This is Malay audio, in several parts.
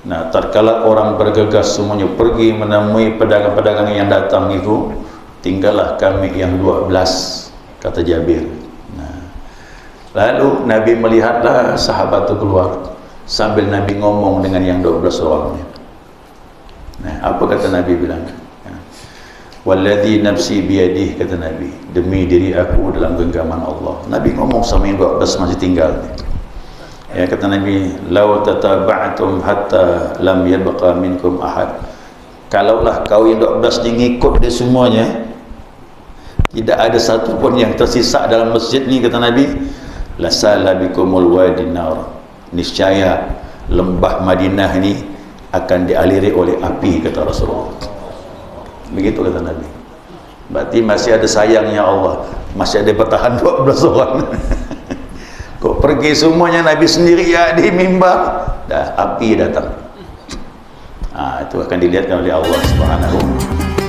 Nah, tatkala orang bergegas semuanya pergi menemui pedagang-pedagang yang datang itu, tinggallah kami yang 12, kata Jabir. Nah, lalu Nabi melihatlah sahabat itu keluar, sambil Nabi ngomong dengan yang 12 orangnya. Nah, apa kata Nabi bilang? Walladhi nafsi biyadih, kata Nabi, demi diri aku dalam genggaman Allah. Nabi ngomong sama yang 12 masih tinggal. Ya, kata Nabi, lau tataba'tum hatta lam yabqa minkum ahad. Kalaulah kau yang 12 ni ngikut dia semuanya, tidak ada satu pun yang tersisa dalam masjid ni, kata Nabi, lasala bikumul wadi nar. Niscaya lembah Madinah ni akan dialiri oleh api, kata Rasulullah. Begitu kata Nabi. Berarti masih ada sayangnya Allah, masih ada bertahan 12 orang. Kok pergi semuanya, Nabi sendiri ya di mimbar, dah api datang. Itu akan dilihatkan oleh Allah Subhanahu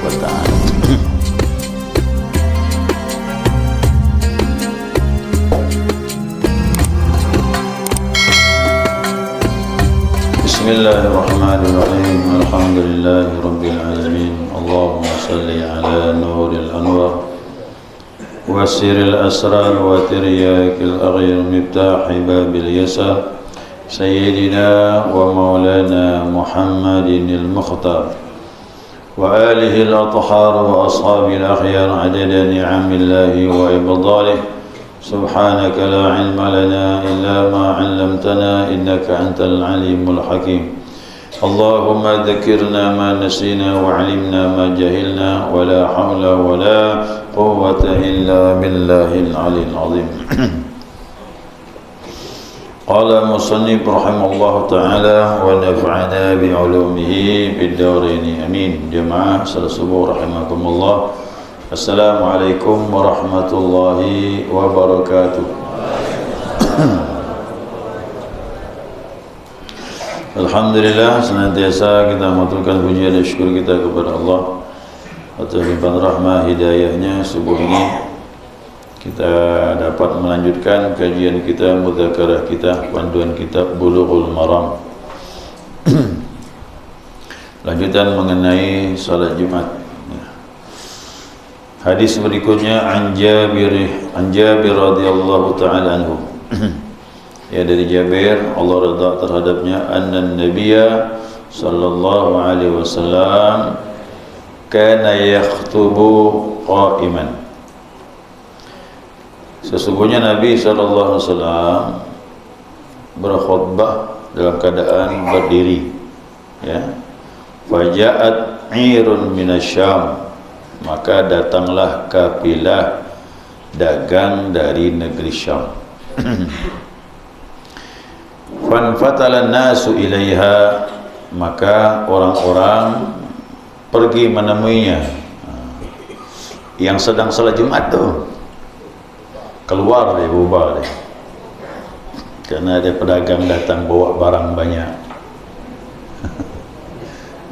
wa ta'ala. Bismillahirrahmanirrahim. Alhamdulillahi rabbil alamin. Allahumma salli ala nuril anwar wa sirril asrar wa tiryakil aghir miftahi babil yasar sayyidina wa maulana Muhammadin al-mukhtar wa alihi al-athhar wa ashabil akhyar adada ni'amillahi wa ibadalih. سبحانك لا علم لنا إلا ما علمتنا إنك أنت العليم الحكيم. اللهم ذكرنا ما نسينا وعلمنا ما جهلنا ولا حول ولا قوة إلا بالله العلي العظيم. قال المصنف رحمه الله تعالى ونفعنا بعلومه في الدارين آمين. جماعة صلاة الصبح رحمكم الله. Assalamualaikum warahmatullahi wabarakatuh. Alhamdulillah, senantiasa kita mengaturkan puji dan syukur kita kepada Allah atas limpahan rahmah hidayahnya. Subuh ini kita dapat melanjutkan kajian kita, mudzakarah kita, panduan kitab Bulughul Maram. Lanjutan mengenai salat Jumat. Hadis berikutnya an Jabir radhiyallahu taala anhu. Ya, dari Jabir, Allah redha terhadapnya, anna nabiyya sallallahu alaihi wasallam kana yakhtubu qa'iman. Sesungguhnya Nabi sallallahu alaihi wasallam berkhutbah dalam keadaan berdiri. Ya. Faja'at 'irun minasyam, maka datanglah kafilah dagang dari negeri Syam. Fanfatalan nasu ilaiha, maka orang-orang pergi menemuinya. Yang sedang salat Jumat tu keluar dia, bubar dia, karena ada pedagang datang bawa barang banyak.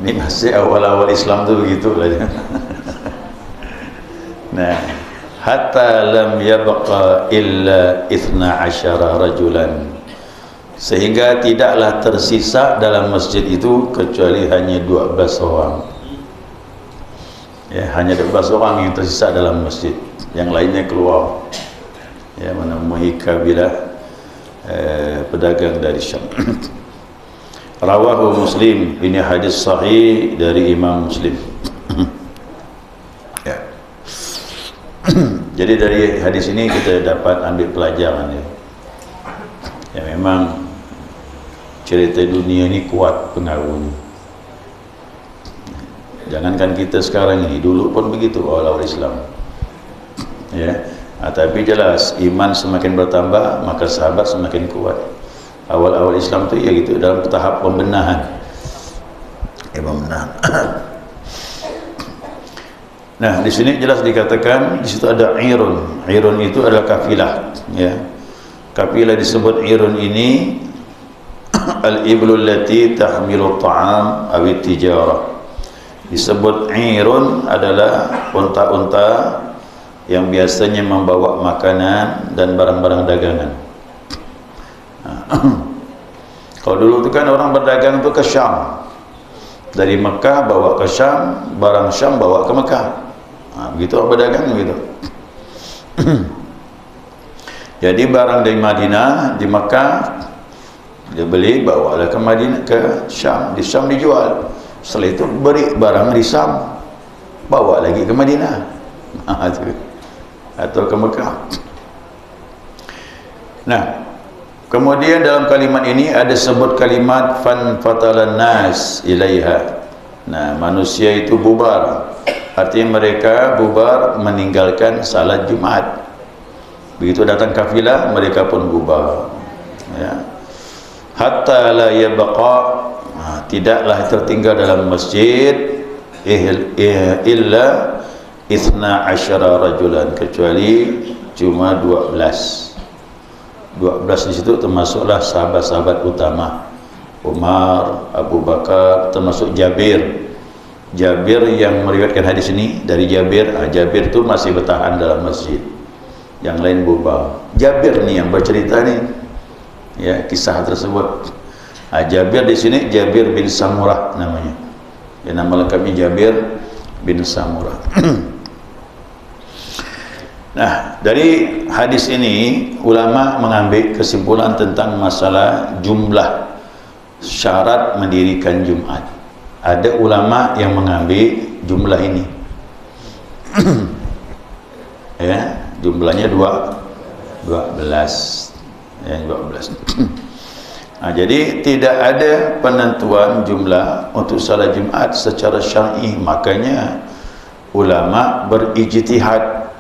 Ini masih awal-awal Islam tu begitulah. Nah, hatta lam yabqa illa 12 rajulan, sehingga tidaklah tersisa dalam masjid itu kecuali hanya 12 orang. Ya, hanya 12 orang yang tersisa dalam masjid, yang lainnya keluar, ya, menemui kabilah pedagang dari Syam. Rawahu Muslim, ini hadis sahih dari Imam Muslim. Ya. Jadi dari hadis ini kita dapat ambil pelajaran, ya. Ya, memang cerita dunia ini kuat pengaruhnya. Jangankan kita sekarang ini, dulu pun begitu awal-awal Islam. Ya, tapi jelas iman semakin bertambah, maka sahabat semakin kuat. Awal-awal Islam tu ya gitu, dalam tahap pembenahan. Pembenahan. Nah, di sini jelas dikatakan di situ ada irun. Irun itu adalah kafilah, ya. Kafilah disebut irun ini al-iblul lati tahmilu ta'am aw tijarah. Disebut irun adalah unta-unta yang biasanya membawa makanan dan barang-barang dagangan. Kalau dulu tu kan orang berdagang tu ke Syam, dari Mekah bawa ke Syam, barang Syam bawa ke Mekah. Begitu orang berdagang begitu. Jadi barang dari Madinah, di Mekah dia beli, bawa lah ke Madinah, ke Syam, di Syam dijual. Setelah itu beri barang di Syam, bawa lagi ke Madinah atau ke Mekah. Nah, kemudian dalam kalimat ini ada sebut kalimat fan fatalan nas ilaiha. Nah, manusia itu bubar, artinya mereka bubar meninggalkan salat Jumat. Begitu datang kafilah, mereka pun bubar, ya. Hatta la yabqa, tidaklah tertinggal dalam masjid illa 12 rajulan, kecuali cuma 12 di situ, termasuklah sahabat-sahabat utama, Umar, Abu Bakar, termasuk Jabir yang meriwayatkan hadis ini dari Jabir. Jabir itu masih bertahan dalam masjid, yang lain bubar. Jabir nih yang bercerita nih, ya, kisah tersebut. Jabir di sini Jabir bin Samurah namanya. Ya, nama lengkapnya Jabir bin Samurah. Nah, dari hadis ini ulama mengambil kesimpulan tentang masalah jumlah syarat mendirikan Jumat. Ada ulama yang mengambil jumlah ini. Ya, jumlahnya 12. Ya, 12. Jadi tidak ada penentuan jumlah untuk salat Jumat secara syar'i. Makanya ulama berijtihad,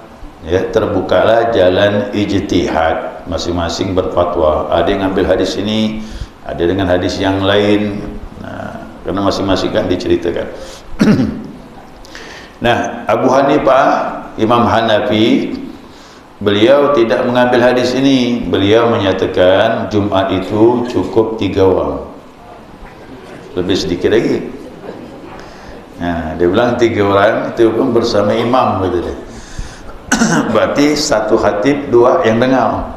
ya, terbukalah jalan ijtihad, masing-masing berfatwa. Ada yang ambil hadis ini, ada dengan hadis yang lain. Nah, karena masing-masing kan diceritakan. Nah, Abu Hanifah, Imam Hanafi, beliau tidak mengambil hadis ini. Beliau menyatakan Jumat itu cukup 3 orang, lebih sedikit lagi. Nah, dia bilang 3 orang itu pun bersama imam, gitu dia. Berarti 1 khatib, 2 yang dengar.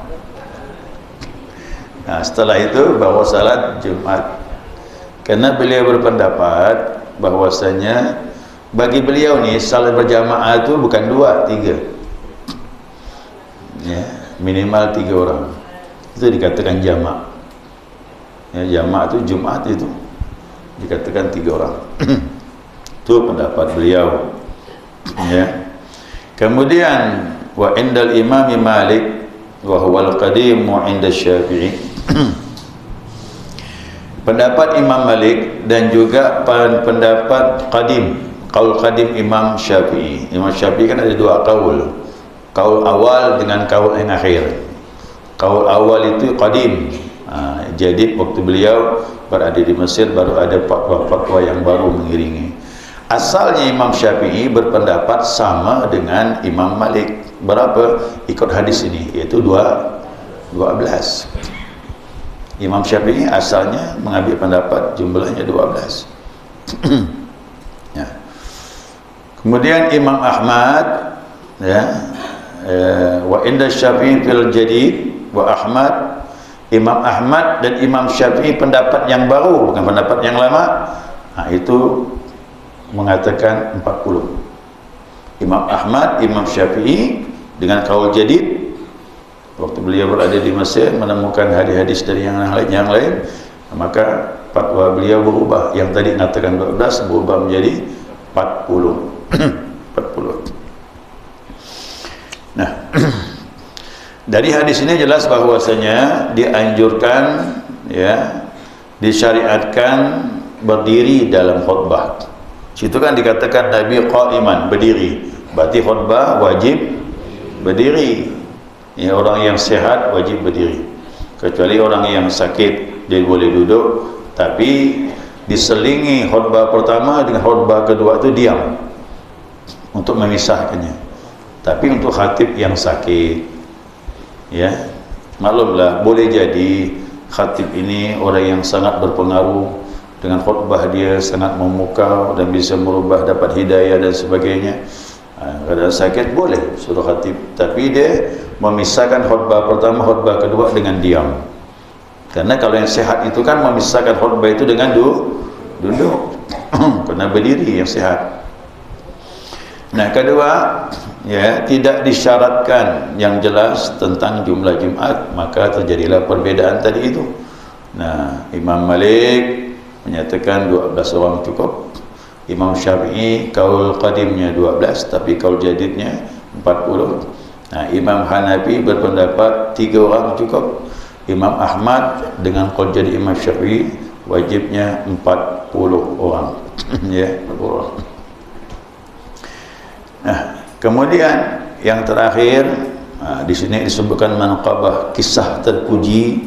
Nah, setelah itu bawa salat Jumat. Karena beliau berpendapat bahwasanya bagi beliau ni salat berjamaah itu bukan 2, 3. Ya, minimal 3 orang. Itu dikatakan jamak. Ya, jamak itu Jumat itu dikatakan 3 orang. Itu pendapat beliau. Ya. Kemudian wa indal Imam Malik wa huwa al-qadim wa inda Syafi'i. Pendapat Imam Malik dan juga pendapat qadim, qaul qadim Imam Syafi'i. Imam Syafi'i kan ada 2 qaul. Qaul awal dengan qaul yang akhir. Qaul awal itu qadim. Jadi waktu beliau berada di Mesir baru ada fatwa yang baru mengiringi. Asalnya Imam Syafi'i berpendapat sama dengan Imam Malik. Berapa? Ikut hadis ini, yaitu 12. Imam Syafi'i asalnya mengambil pendapat jumlahnya 12. Ya. Kemudian Imam Ahmad, ya, wa inda Syafi'i fil jadid wa Ahmad, Imam Ahmad dan Imam Syafi'i pendapat yang baru, bukan pendapat yang lama. Itu mengatakan 40. Imam Ahmad, Imam Syafi'i dengan kaul jadid, waktu beliau berada di Mesir menemukan hadis-hadis dari yang lain, maka fatwa beliau berubah. Yang tadi mengatakan 12 berubah menjadi 40. 40. Nah, dari hadis ini jelas bahwasanya dianjurkan, ya, disyariatkan berdiri dalam khutbah. Situ kan dikatakan Nabi qa'iman, berdiri. Berarti khutbah wajib berdiri. Ya, orang yang sehat wajib berdiri. Kecuali orang yang sakit dia boleh duduk, tapi diselingi khutbah pertama dengan khutbah kedua itu diam untuk memisahkannya. Tapi untuk khatib yang sakit, ya, maklumlah, boleh jadi khatib ini orang yang sangat berpengaruh, dengan khutbah dia sangat memukau dan bisa merubah, dapat hidayah dan sebagainya. Kalau sakit boleh suruh khatib, tapi dia memisahkan khutbah pertama, khutbah kedua dengan diam. Karena kalau yang sehat itu kan memisahkan khutbah itu dengan duduk. Kena berdiri yang sehat. Nah, kedua, ya, tidak disyaratkan yang jelas tentang jumlah Jumat, maka terjadilah perbedaan tadi itu. Nah, Imam Malik menyatakan 12 orang cukup. Imam Syafi'i kaul qadimnya 12, tapi kaul jadidnya 40. Nah, Imam Hanafi berpendapat 3 orang cukup. Imam Ahmad dengan kaul jadid Imam Syafi'i wajibnya 40 orang. Ya, 40 orang. Nah, kemudian yang terakhir, di sini disebutkan manqabah, kisah terpuji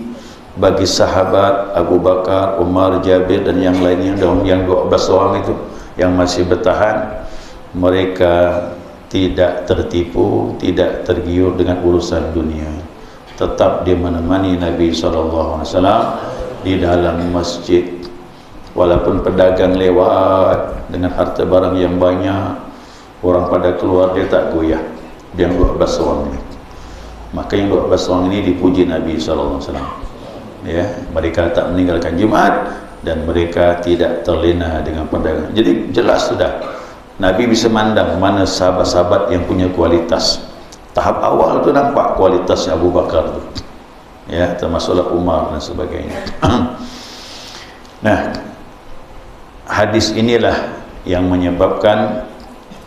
bagi sahabat Abu Bakar, Umar, Jabir dan yang lainnya, yang 12 orang itu yang masih bertahan. Mereka tidak tertipu, tidak tergiur dengan urusan dunia. Tetap dia menemani Nabi SAW di dalam masjid. Walaupun pedagang lewat dengan harta barang yang banyak, orang pada keluar, dia tak goyah. Dia 12 orang ini. Maka yang 12 orang ini dipuji Nabi SAW. Ya, mereka tak meninggalkan Jumat dan mereka tidak terlena dengan perdagangan. Jadi jelas sudah, Nabi bisa mandang mana sahabat-sahabat yang punya kualitas. Tahap awal tu nampak kualitasnya Abu Bakar tu, ya, termasuklah Umar dan sebagainya. Nah, hadis inilah yang menyebabkan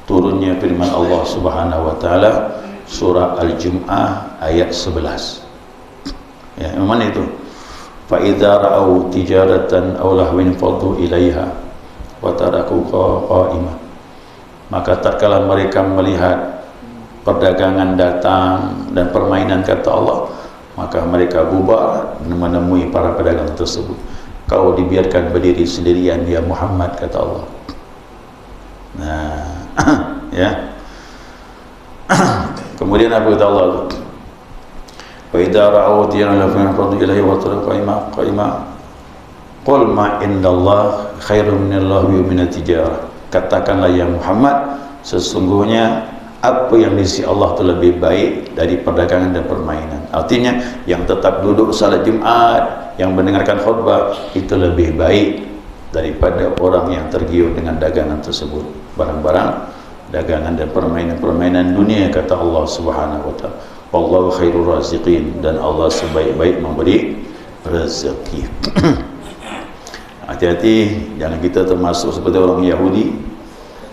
turunnya firman Allah Subhanahu wa taala surah Al-Jum'ah ayat 11. Ya, mana itu? Fa idza ra'au tijaratan aw lahwin faddu ilaiha wa tarakuka qa'imah. Maka tatkala mereka melihat perdagangan datang dan permainan kata Allah, maka mereka bubar menemui para pedagang tersebut. Kau dibiarkan berdiri sendirian ya Muhammad, kata Allah. Nah, ya. Kemudian apa kata Allah? Wa idza ra'aw tijaratan faddu ilaiha wa tarakuka qa'imah qul ma indallah khairun minallahi wa minat tijarah. Katakanlah ya Muhammad, sesungguhnya apa yang di sisi Allah itu lebih baik dari perdagangan dan permainan. Artinya yang tetap duduk salat Jumat, yang mendengarkan khutbah, itu lebih baik daripada orang yang tergiur dengan dagangan tersebut, barang-barang dagangan dan permainan-permainan dunia, kata Allah Subhanahu wa taala. Wallahu khairur raziqin, dan Allah sebaik-baik memberi rezeki. Hati-hati jangan kita termasuk seperti orang Yahudi.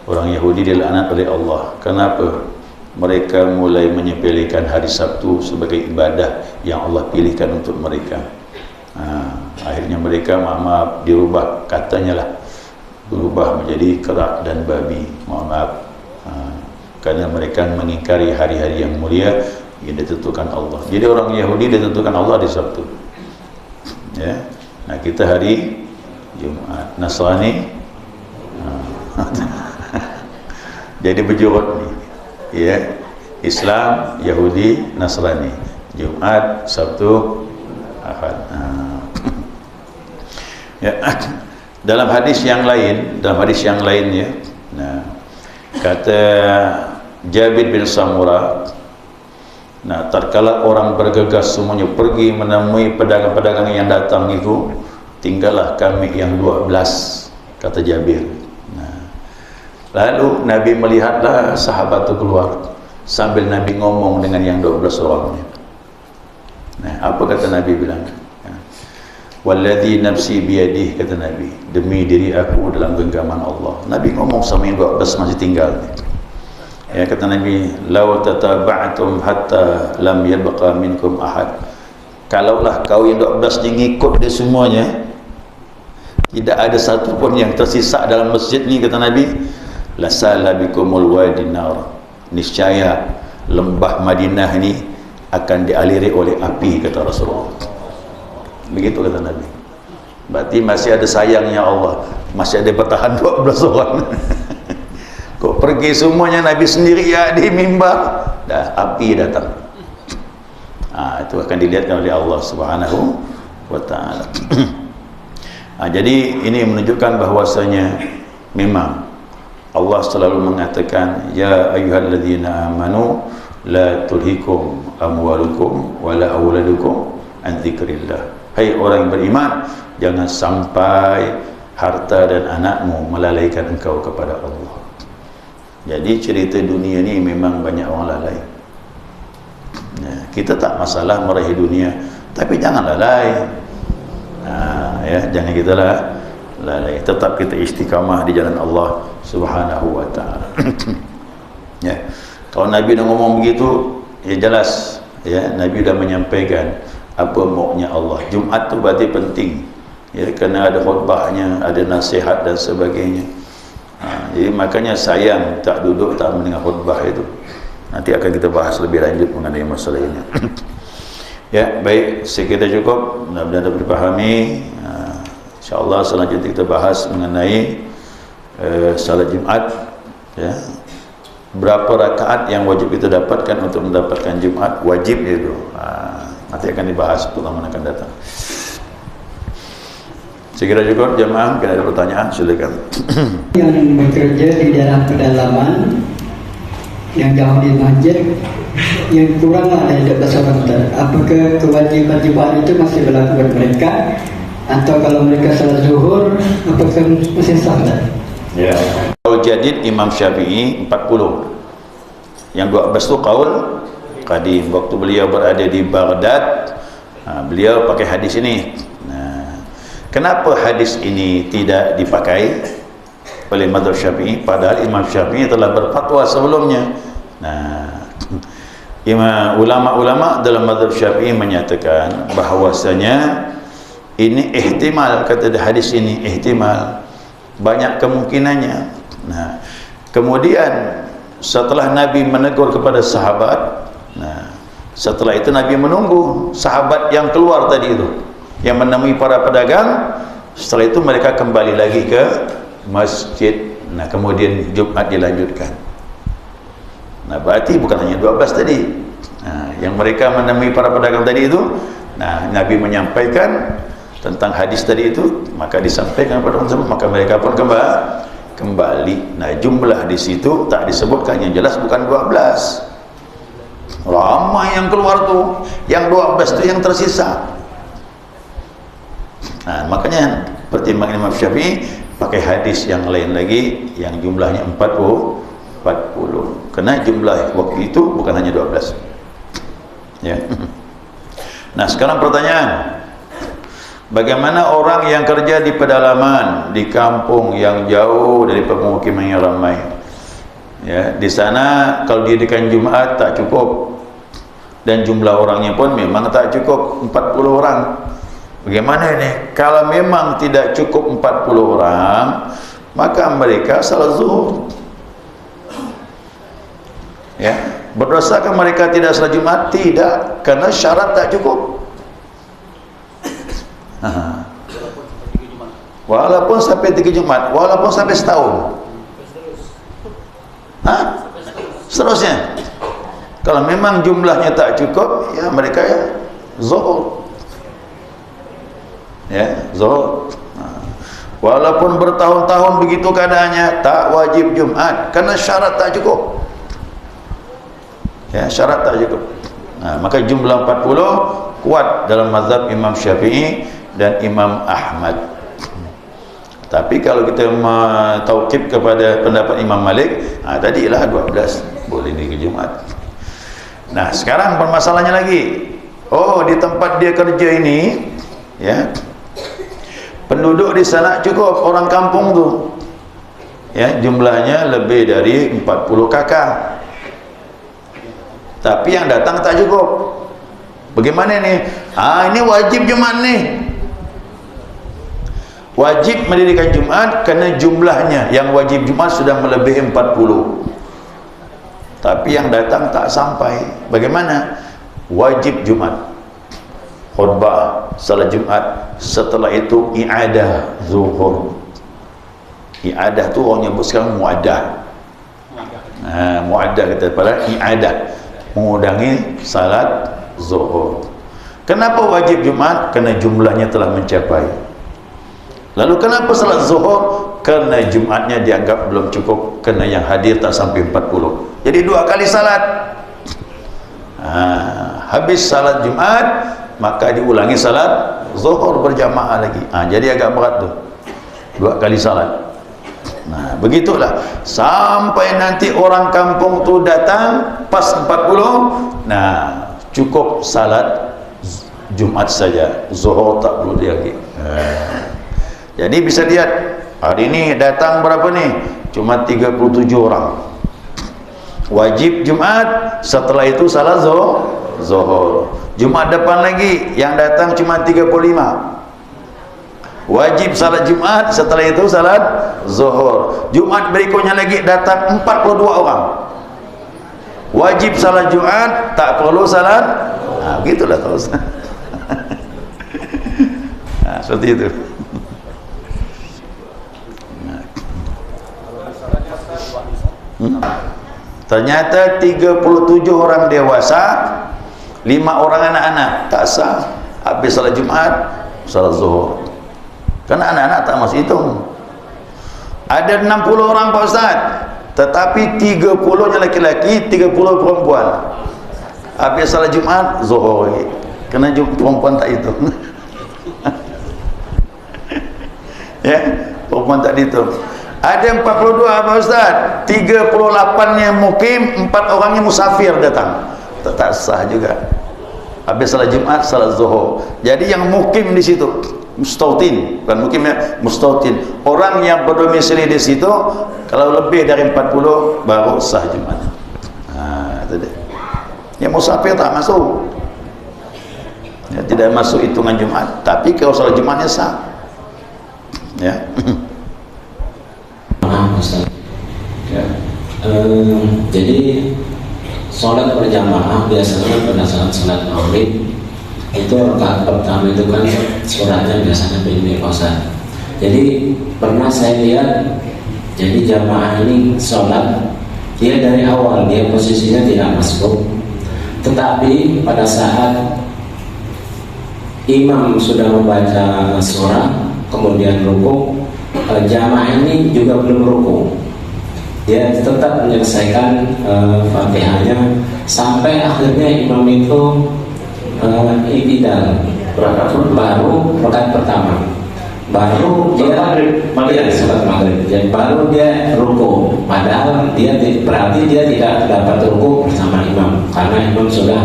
Orang Yahudi dilaknat oleh Allah. Kenapa? Mereka mulai menyepelekan hari Sabtu sebagai ibadah yang Allah pilihkan untuk mereka. Akhirnya mereka maaf dirubah, katanya lah, berubah menjadi kerak dan babi. Mohon maaf. Karena mereka mengingkari hari-hari yang mulia yang ditentukan Allah. Jadi orang Yahudi ditentukan Allah di Sabtu. Ya. Nah, kita hari Jumat. Nasrani jadi berjurut ni, ya, Islam, Yahudi, Nasrani, Jumat, Sabtu, Ahad. Ya, dalam hadis yang lain, ya, nah, kata Jabir bin Samurah, nah, tatkala orang bergegas semuanya pergi menemui pedagang-pedagang yang datang itu, tinggallah kami yang 12, kata Jabir. Lalu Nabi melihatlah sahabat itu keluar, sambil Nabi ngomong dengan yang 12 orangnya. Nah, apa kata Nabi bilang? Walladhi nafsi biyadih, kata Nabi, demi diri aku dalam genggaman Allah. Nabi ngomong sama yang 12 masih tinggal. Ya, kata Nabi, law tataba'tum hatta lam yabqa minkum ahad. Kalaulah kau yang 12 ni ngikut dia semuanya, tidak ada satu pun yang tersisa dalam masjid ni, kata Nabi, lasala bikumul wadinar, niscaya lembah Madinah ni akan dialiri oleh api, kata Rasulullah. Begitu kata Nabi. Berarti masih ada sayangnya Allah, masih ada bertahan 12 orang. Kok pergi semuanya, Nabi sendiri ya di mimbar, dah api datang. Itu akan dilihatkan oleh Allah Subhanahu wa taala. Jadi ini menunjukkan bahwasanya memang Allah selalu mengatakan, ya ayyuhalladzina amanu la tulhikum amwalukum wala auladukum an dzikrillah. hai orang yang beriman, jangan sampai harta dan anakmu melalaikan engkau kepada Allah. Jadi cerita dunia ni memang banyak orang lalai. Kita tak masalah meraih dunia, tapi jangan lalai. Jangan kita lalai. Tetap kita istiqamah di jalan Allah Subhanahu wa taala. Kalau Nabi dah ngomong begitu, jelas Nabi dah menyampaikan apa maunya Allah. Jumaat tu berarti penting, kerana ada khutbahnya, ada nasihat dan sebagainya. Jadi makanya sayang tak duduk tak mendengar khutbah itu. Nanti akan kita bahas lebih lanjut mengenai masalah ini. Baik, sekiranya cukup, mudah-mudahan dapat dipahami. InsyaAllah selanjutnya kita bahas mengenai salat Jumat. Berapa rakaat yang wajib kita dapatkan untuk mendapatkan Jumat wajib itu. Nanti akan dibahas pertemuan akan datang. Sekiranya cukup jemaah, mungkin ada pertanyaan, silakan. Yang bekerja di dalam pedalaman, yang jauh di masjid, yang kurang ada 12 orang, apakah kewajiban Jumat itu masih berlaku buat mereka, atau kalau mereka salat zuhur apakah masih sah? Qaul jadid Imam Syafi'i 40. Yang 12 itu qaul qadim. Waktu beliau berada di Baghdad, beliau pakai hadis ini. Kenapa hadis ini tidak dipakai oleh mazhab Syafi'i, padahal Imam Syafi'i telah berfatwa sebelumnya? Ulama-ulama dalam mazhab Syafi'i menyatakan bahawasanya ini ihtimal, kata hadis ini ihtimal, banyak kemungkinannya. Kemudian setelah Nabi menegur kepada sahabat, setelah itu Nabi menunggu sahabat yang keluar tadi itu, yang menemui para pedagang. Setelah itu mereka kembali lagi ke masjid. Kemudian Jumat dilanjutkan. Berarti bukan hanya 12 tadi. Yang mereka menemui para pedagang tadi itu, Nabi menyampaikan tentang hadis tadi itu, maka disampaikan kepada orang tersebut, maka mereka pun kembali. Jumlah di situ tak disebutkan, yang jelas bukan 12. Ramai yang keluar tu, yang 12 tu yang tersisa. Makanya pertimbangan Imam Syafi'i pakai hadis yang lain lagi yang jumlahnya 40. Kerana jumlah waktu itu bukan hanya 12. Sekarang pertanyaan, bagaimana orang yang kerja di pedalaman, di kampung yang jauh dari pemukiman yang ramai? Di sana kalau diadakan Jumat tak cukup, dan jumlah orangnya pun memang tak cukup 40 orang. Bagaimana ini? Kalau memang tidak cukup 40 orang, maka mereka salat zuhur. Berdosakah mereka tidak salat Jumat? Tidak, karena syarat tak cukup. Walaupun sampai 3 Jumat, walaupun sampai setahun. Seterusnya. Kalau memang jumlahnya tak cukup, mereka zuhur. Zuhur. Walaupun bertahun-tahun begitu keadaannya, tak wajib Jumat karena syarat tak cukup. Syarat tak cukup. Maka jumlah 40 kuat dalam mazhab Imam Syafi'i dan Imam Ahmad. Tapi kalau kita taukid kepada pendapat Imam Malik, tadilah 12 boleh di Jumat. Sekarang permasalahannya lagi. Di tempat dia kerja ini, penduduk di sana cukup, orang kampung tu jumlahnya lebih dari 40 kakak, tapi yang datang tak cukup. Bagaimana ni? Ini wajib Jumat ni, wajib mendirikan Jumat kerana jumlahnya yang wajib Jumat sudah melebihi 40, tapi yang datang tak sampai. Bagaimana? Wajib Jumat, khutbah, salat Jumat, setelah itu i'adah zuhur. I'adah tu orang nyebut sekarang mu'adah. Mu'adah kata pada i'adah, mengudangi salat zuhur. Kenapa wajib Jumat? Kerana jumlahnya telah mencapai. Lalu kenapa salat zuhur? Kerana Jumatnya dianggap belum cukup, kerana yang hadir tak sampai 40. Jadi 2 kali salat. Habis salat Jumat, maka diulangi salat zuhur berjamaah lagi. Jadi agak berat tu, 2 kali salat. Nah, begitulah sampai nanti orang kampung tu datang pas 40. Nah, cukup salat Jumat saja, zuhur tak perlu dia lagi. Jadi bisa lihat hari ini datang berapa ni? Cuma 37 orang. Wajib Jumat, setelah itu salat zuhur. Jumat depan lagi yang datang cuma 35. Wajib salat Jumat, setelah itu salat zuhur. Jumat berikutnya lagi datang 42 orang. Wajib salat Jumat, tak perlu salat. Begitulah terus. Seperti itu. Ternyata 37 orang dewasa, 5 orang anak-anak, tak sah. Habis salat Jumat, salat zuhur. Karena anak-anak tak masuk hitung. Ada 60 orang Pak Ustaz, tetapi 30-nya laki-laki, 30 perempuan. Habis salat Jumat, zuhur lagi. Kerana perempuan tak hitung. Ya, perempuan tak dihitung. Ada 42 Pak Ustaz, 38-nya mukim, 4 orangnya musafir datang. Tak sah juga. Habis salat Jumat, salat zuhur. Jadi yang mukim di situ, mustautin, bukan mukim ya, mustautin. Orang yang berdomisili di situ, kalau lebih dari 40 baru sah Jumat. Itu dia. Yang musafir tak masuk. Ya, tidak masuk hitungan Jumat. Tapi kalau salat Jumatnya sah. Ya. Ustaz. Ya. Jadi sholat berjamaah biasanya pada saat sholat maghrib itu rakaat pertama itu kan suratnya biasanya pendek Ustaz. Jadi pernah saya lihat, jadi jamaah ini sholat dia dari awal dia posisinya tidak masbuk, tetapi pada saat imam sudah membaca surah kemudian rukuk, jamaah ini juga belum rukuk, dia tetap menyelesaikan Fatihahnya sampai akhirnya imam itu i'tidal, baru rakaat pertama, baru dia salat maghrib, jadi baru dia rukuk. Padahal dia berarti dia tidak dapat rukuk bersama imam karena imam sudah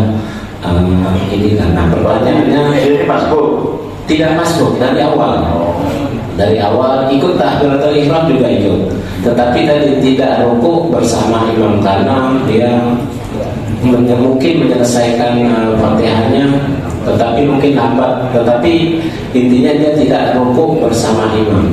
ini karena pertanyaannya tidak masuk dari awal. Dari awal ikut takbiratul ihram juga ikut, tetapi tadi tidak rukuk bersama imam karena dia mungkin menyelesaikan Fatihahnya, tetapi mungkin lambat, tetapi intinya dia tidak rukuk bersama imam.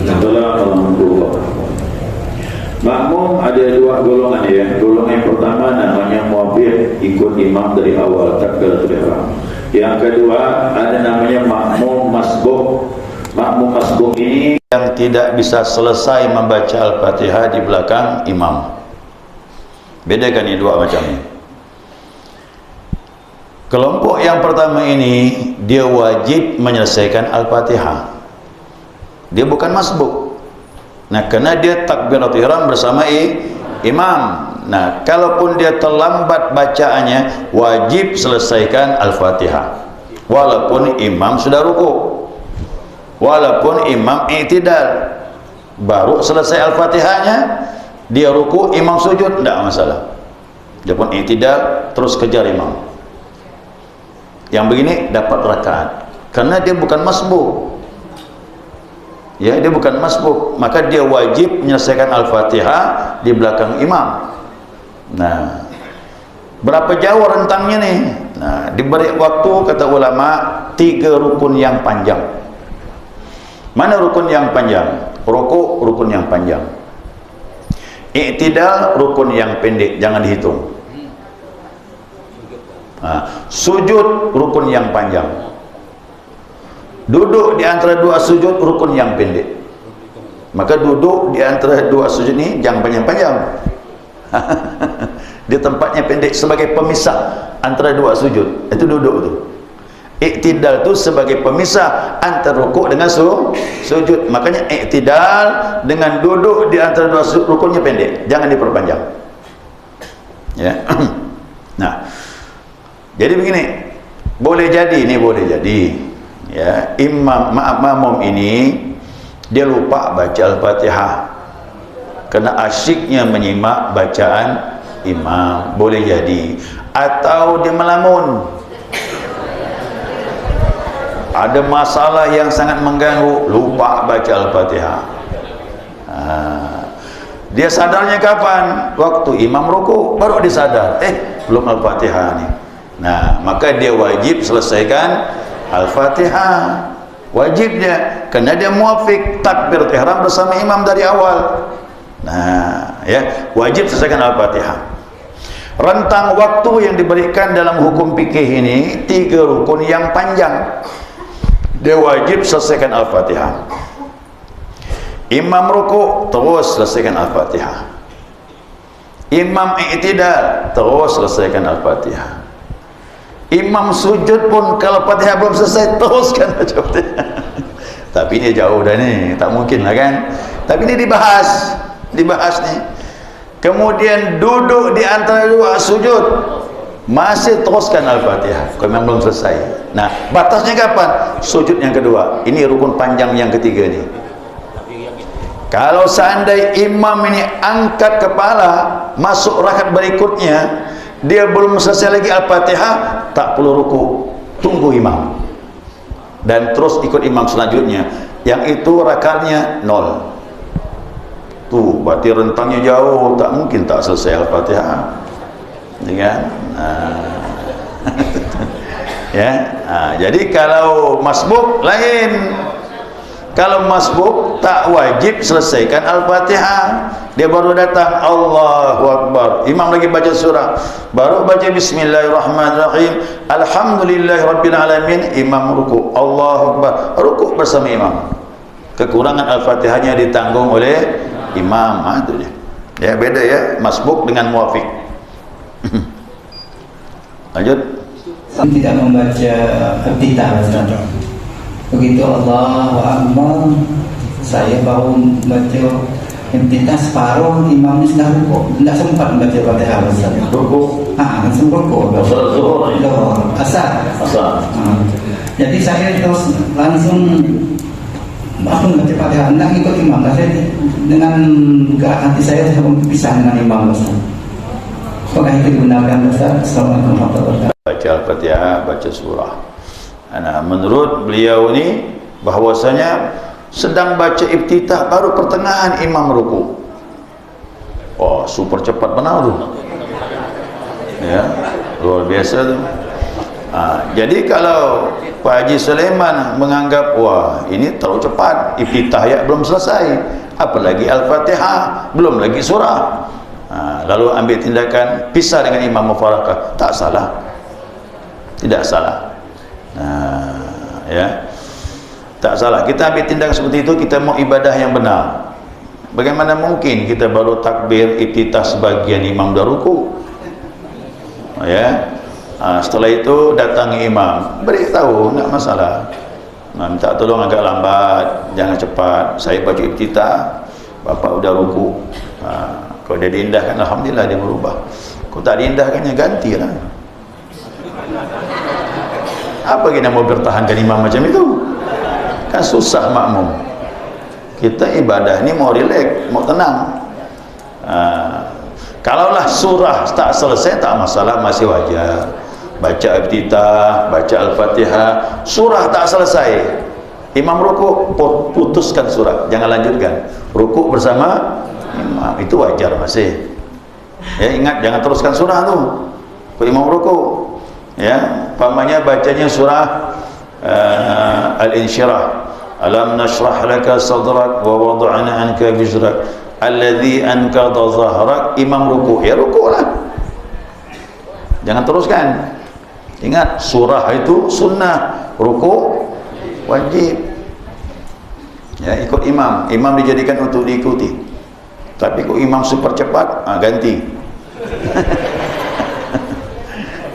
Makmum ada 2 golongan ya. Golongan yang pertama namanya muabbih, ikut imam dari awal takbiratul ihram. Yang kedua ada namanya makmum masbuk. Makmum masbuk ini yang tidak bisa selesai membaca Al-Fatihah di belakang imam. Bedakan ini 2 macam ini. Kelompok yang pertama ini dia wajib menyelesaikan Al-Fatihah. Dia bukan masbuk. Nah, kerana dia takbiratul ihram bersama imam. Nah, kalaupun dia terlambat bacaannya, wajib selesaikan Al-Fatihah. Walaupun imam sudah rukuk. Walaupun imam i'tidal, baru selesai Al-Fatihahnya, dia ruku, imam sujud, tidak masalah. Dia pun i'tidal, terus kejar imam. Yang begini dapat rakaat, karena dia bukan masbuk. Ya, dia bukan masbuk, maka dia wajib menyelesaikan Al-Fatihah di belakang imam. Nah, berapa jauh rentangnya nih? Nah, diberi waktu kata ulama 3 rukun yang panjang. Mana rukun yang panjang? Rukuk rukun yang panjang. I'tidal rukun yang pendek, jangan dihitung. Sujud rukun yang panjang. Duduk di antara 2 sujud rukun yang pendek. Maka duduk di antara 2 sujud ini jangan panjang-panjang. Di tempatnya pendek sebagai pemisah antara 2 sujud. Itu duduk tu. I'tidal tu sebagai pemisah antara rukuk dengan sujud. Makanya i'tidal dengan duduk di antara 2 sujud rukunnya pendek, jangan diperpanjang. Ya. Nah, jadi begini, boleh jadi ini boleh jadi. ya, makmum ini dia lupa baca Al-Fatihah karena asyiknya menyimak bacaan imam, boleh jadi. Atau dia melamun, ada masalah yang sangat mengganggu, lupa baca Al-Fatihah. Dia sadarnya kapan? Waktu imam rukuk baru dia sadar, belum Al-Fatihah nih. Nah, maka dia wajib selesaikan Al-Fatihah, wajibnya, karena dia muafik takbiratul ihram bersama imam dari awal. Nah, ya, wajib selesaikan Al-Fatihah. Rentang waktu yang diberikan dalam hukum fikih ini 3 rukun yang panjang. Dia wajib selesaikan Al-Fatihah. Imam rukuk, terus selesaikan Al-Fatihah. Imam i'tidal, terus selesaikan Al-Fatihah. Imam sujud pun kalau Fatihah belum selesai, teruskan baca Fatihah. Tapi ini jauh dah ni, tak mungkin lah kan. Tapi ini dibahas nih. Kemudian duduk di antara 2 sujud, masih teruskan Al-Fatihah kalau memang belum selesai. Nah, batasnya kapan? Sujud yang kedua. Ini rukun panjang yang ketiga ni. Kalau seandainya imam ini angkat kepala masuk rakaat berikutnya, dia belum selesai lagi Al-Fatihah, tak perlu ruku, tunggu imam dan terus ikut imam selanjutnya. Yang itu rakaatnya 0. Tuh, berarti rentangnya jauh, tak mungkin tak selesai Al-Fatihah. Ya, ya. Jadi kalau masbuk lain. Kalau masbuk tak wajib selesaikan Al-Fatihah. Dia baru datang, Allahu Akbar, imam lagi baca surah, baru baca Bismillahirrahmanirrahim, Alhamdulillahirabbil alamin, imam ruku, Allahu Akbar, ruku bersama imam. Kekurangan Al-Fatihahnya ditanggung oleh imam. Itu dia. Ya, beda ya masbuk dengan muwafiq. Lanjut. Tidak membaca Iftitah. Begitu Allahu Akbar, saya baru baca Iftitah separuh, imamnya sudah rukuk, tidak sempat membaca Fatihah. Rukuk. Langsung rukuk. Asar. Jadi saya terus langsung baru baca Fatihah, tidak ikut imam. Saya dengan gerak hati saya berpisah dengan imam. Apakah itu digunakan Ustaz? Assalamualaikum warahmatullahi wabarakatuh. Baca Al-Fatihah, baca surah. Nah, menurut beliau ni bahwasanya sedang baca iftitah baru pertengahan imam ruku. Oh, super cepat benar tu. Ya, luar biasa tu. Jadi kalau Pak Haji Sulaiman menganggap wah ini terlalu cepat, iftitah ya belum selesai, apalagi Al-Fatihah, belum lagi surah. Lalu ambil tindakan pisah dengan imam mufarakah, tak salah, tidak salah. Ya, tak salah. Kita ambil tindakan seperti itu, kita mau ibadah yang benar. Bagaimana mungkin kita baru takbir iftitah sebagian imam dah ruku? Ya, setelah itu datangi imam, beritahu, tak masalah. Minta tolong agak lambat, jangan cepat. Saya baca iftitah, bapak udah ruku. Kalau dia diindahkan, alhamdulillah dia berubah. Kalau tak diindahkannya, gantilah. Apa kita mau bertahankan imam macam itu? Kan susah makmum. Kita ibadah ni mau relax, mau tenang. Kalaulah surah tak selesai, tak masalah, masih wajar. Baca iftitah, baca Al-Fatihah, surah tak selesai, imam rukuk, putuskan surah, jangan lanjutkan. Rukuk bersama imam, itu wajar masih. Ya, ingat jangan teruskan surah tu. Kalau imam rukuk, ya, pamannya bacanya surah Al-Insyirah, alam nashrah laka sadrak wa wada'na anka wizrak alladhi anqadha dhahrak, imam ruku', ya ruku'lah, jangan teruskan. Ingat surah itu sunnah, ruku' wajib. Ya, ikut imam, imam dijadikan untuk diikuti. Tapi kalau imam super cepat, ganti.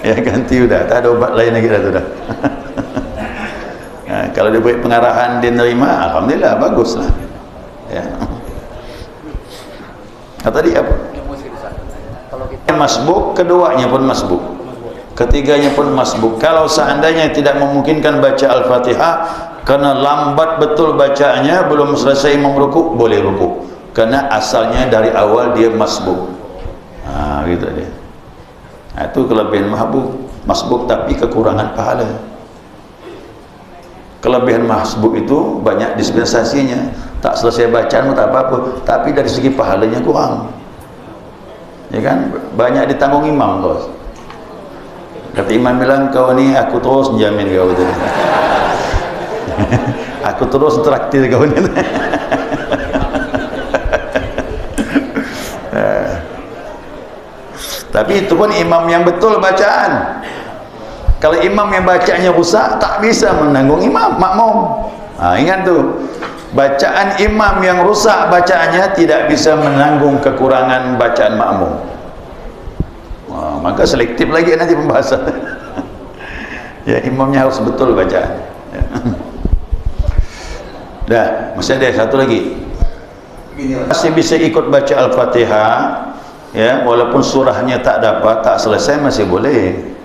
Ya, ganti udah, tak ada obat lain lagi dah tu dah. Kalau dia buat pengarahan dia nerima, alhamdulillah, baguslah. Ya. Tadi apa? Masbuk, keduanya pun masbuk. ketiganya pun masbuk. Kalau seandainya tidak memungkinkan baca Al-Fatihah karena lambat betul bacaannya, belum selesai imam ruku', boleh ruku', karena asalnya dari awal dia masbuk. Gitu dia. Itu kelebihan masbuk tapi kekurangan pahala. Kelebihan masbuk itu banyak dispensasinya, tak selesai bacaan tak apa-apa, tapi dari segi pahalanya kurang, ya kan? Banyak ditanggung imam bos. Kata imam bilang, kau ni aku terus jamin kau tu. Aku terus traktir kau ni. Tapi itu pun imam yang betul bacaan. Kalau imam yang bacanya rusak, tak bisa menanggung imam, makmum. Ingat tu, bacaan imam yang rusak bacaannya tidak bisa menanggung kekurangan bacaan makmum. Maka selektif lagi nanti pembahasan. Ya, imamnya harus betul bacaan. Dah, masih ada satu lagi. Masih bisa ikut baca Al-Fatihah, ya, walaupun surahnya tak dapat, tak selesai masih boleh.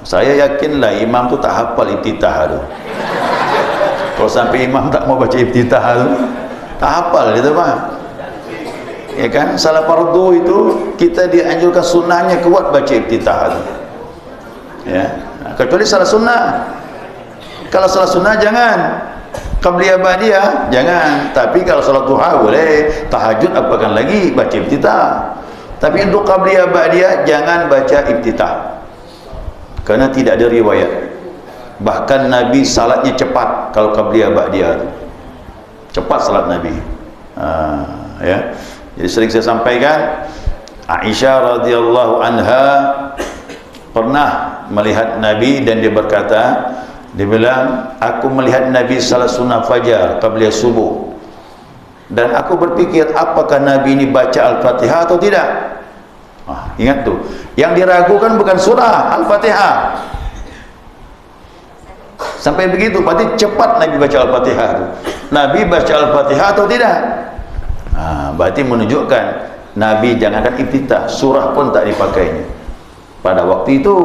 Saya yakinlah imam tu tak hafal iftitah tu. Kalau sampai imam tak mau baca iftitah tu, tak hafal gitu Pak. Ya kan, salah fardu itu kita dianjurkan sunnahnya kuat baca iftitah tu. Ya, kecuali salah sunnah. Kalau salah sunnah jangan. Qabliyah ba'diyah jangan. Tapi kalau salat duha boleh, tahajud apakan lagi baca iftitah. Tapi untuk qabliyah ba'diyah jangan baca iftitah. Karena tidak ada riwayat. Bahkan Nabi salatnya cepat kalau qabliyah ba'diyah. Cepat salat Nabi. Ya. Jadi sering saya sampaikan, Aisyah radhiyallahu anha pernah melihat Nabi dan dia berkata, dia bilang, aku melihat Nabi salat sunnah fajar qabliyah subuh. Dan aku berpikir apakah Nabi ini baca Al-Fatihah atau tidak. Ingat tu, yang diragukan bukan surah Al-Fatihah. Sampai begitu, berarti cepat Nabi baca Al-Fatihah tu. Nabi baca Al-Fatihah atau tidak? Berarti menunjukkan Nabi jangankan iftitah, surah pun tak dipakainya pada waktu itu.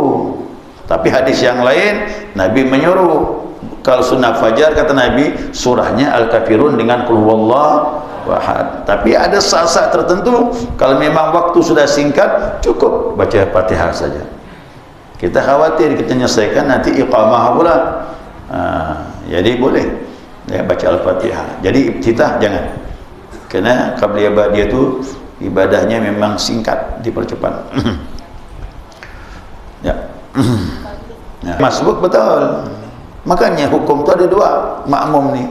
Tapi hadis yang lain Nabi menyuruh, kalau sunnah fajar kata Nabi surahnya Al-Kafirun dengan Qul huwallahu ahad. Tapi ada saat-saat tertentu kalau memang waktu sudah singkat cukup baca Fatihah saja. Kita khawatir kita menyelesaikan nanti iqamah pula. Jadi boleh ya baca Al-Fatihah. Jadi iftitah jangan. Karena qabliyah ba'diyah itu ibadahnya memang singkat, dipercepat. Ya. Masbuk betul. Makanya hukum tu ada dua, makmum ni.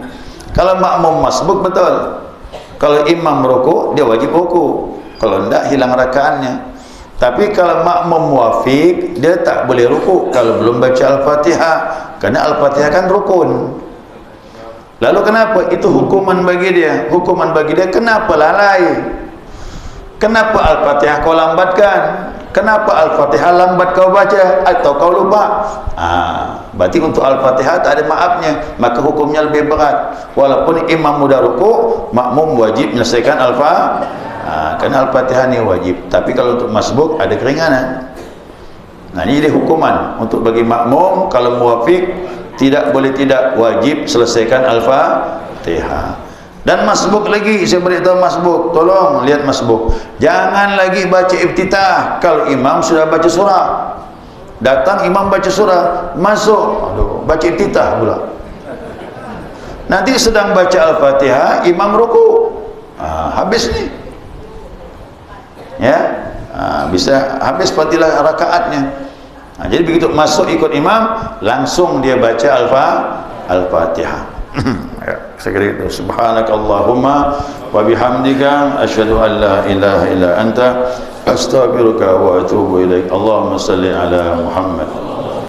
Kalau makmum masbuk betul. Kalau imam rukuk, dia wajib rukuk. Kalau tidak hilang rakaatnya. Tapi kalau makmum muafiq, dia tak boleh rukuk kalau belum baca Al-Fatihah. Karena Al-Fatihah kan rukun. Lalu kenapa? Itu hukuman bagi dia. Hukuman bagi dia, kenapa lalai? Kenapa Al-Fatihah kau lambatkan? Kenapa Al-Fatihah lambat kau baca atau kau lupa? Berarti untuk Al-Fatihah tak ada maafnya, maka hukumnya lebih berat. Walaupun imam mudah rukuk, makmum wajib menyelesaikan Al-Fatihah. Kerana Al-Fatihah ni wajib. Tapi kalau untuk masbuk ada keringanan. Ini dia hukuman untuk bagi makmum. Kalau muwafiq tidak boleh tidak wajib selesaikan Al-Fatihah. Dan masbuk lagi, saya beritahu masbuk, tolong lihat masbuk, jangan lagi baca iftitah kalau imam sudah baca surah. Datang imam baca surah, masuk, baca iftitah pula. Nanti sedang baca Al-Fatihah, imam ruku, habis ni, ya, bisa habis fadilah rakaatnya. Jadi begitu masuk ikut imam, langsung dia baca Al-Fatihah. Ya, saya kira itu. Subhanakallahumma wa bihamdika asyhadu an la ilaha illa anta astaghfiruka wa atubu ilaik. Allahumma salli ala Muhammad.